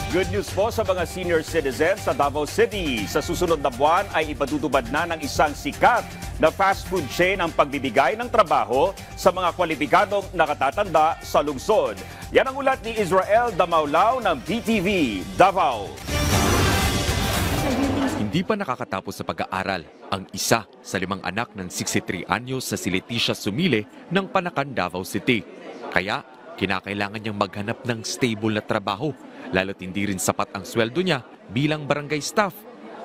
Good news po sa mga senior citizens sa Davao City. Sa susunod na buwan ay ipatutupad na ng isang sikat na fast food chain ang pagbibigay ng trabaho sa mga kwalipikadong nakatatanda sa lungsod. Yan ang ulat ni Israel Damaulao ng PTV Davao. Hindi pa nakakatapos sa pag-aaral ang isa sa 5 anak ng 63 anyos sa si Leticia Sumile ng Panakan, Davao City. Kaya kinakailangan niyang maghanap ng stable na trabaho, lalo't hindi rin sapat ang sweldo niya bilang barangay staff.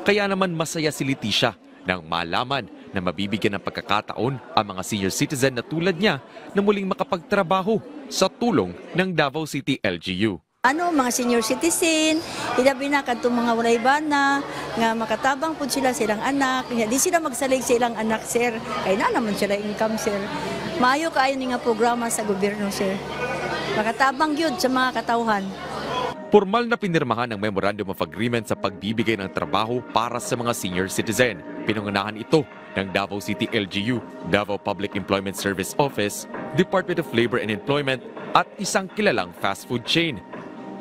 Kaya naman masaya si Leticia nang malaman na mabibigyan ng pagkakataon ang mga senior citizen na tulad niya na muling makapagtrabaho sa tulong ng Davao City LGU. Mga senior citizen, ilabi na kadtong mga walay bana, nga makatabang po sila silang anak, di sila magsalig silang anak, sir. Kaya na naman sila income, sir. Maayo kaayo ni nga programa sa gobyerno, sir. Makatabang yun sa mga katauhan. Formal na pinirmahan ng Memorandum of Agreement sa pagbibigay ng trabaho para sa mga senior citizen. Pinangunahan ito ng Davao City LGU, Davao Public Employment Service Office, Department of Labor and Employment at isang kilalang fast food chain.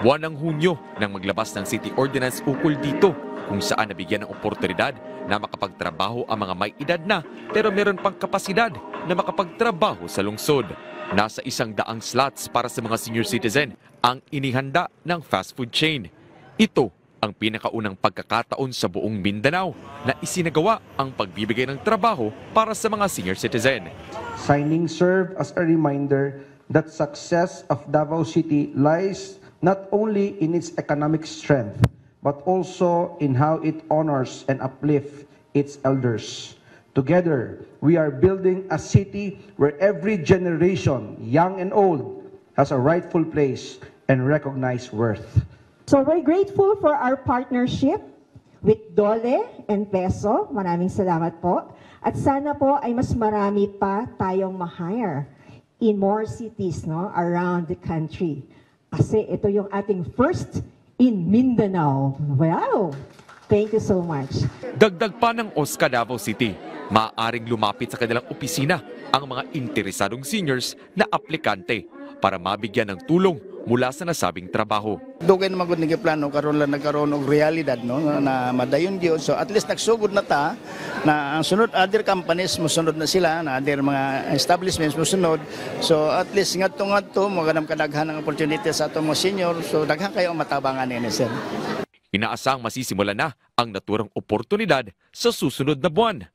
Buwan ng Hunyo nang maglabas ng City Ordinance ukol dito kung saan nabigyan ng oportunidad na makapagtrabaho ang mga may edad na pero meron pang kapasidad na makapagtrabaho sa lungsod. Nasa 100 slots para sa mga senior citizen ang inihanda ng fast food chain. Ito ang pinakaunang pagkakataon sa buong Mindanao na isinagawa ang pagbibigay ng trabaho para sa mga senior citizen. Signing served as a reminder that success of Davao City lies not only in its economic strength, but also in how it honors and uplifts its elders. Together, we are building a city where every generation, young and old, has a rightful place and recognized worth. So we're grateful for our partnership with Dole and Peso. Maraming salamat po. At sana po ay mas marami pa tayong ma-hire in more cities around the country. Kasi ito yung ating first in Mindanao. Wow! Thank you so much. Dagdag pa ng OSCA Davao City, maaaring lumapit sa kanilang opisina ang mga interesadong seniors na aplikante para mabigyan ng tulong mula sa nasabing trabaho. Dugay naman gud nigi plano karon lang nagkaroon og realidad na madayon gyud, so at least nagsugod na ta na ang sunod other companies mosunod na sila, na other mga establishments mosunod, so at least ngadto maganam kadaghan ang opportunity sa atong mga senior, so daghan kayo ang matabangan ni sir. Inaasang masisimulan na ang naturang oportunidad sa susunod na buwan.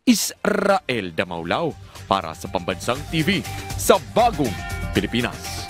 Israel Damaulao para sa Pambansang TV sa Bagong Pilipinas.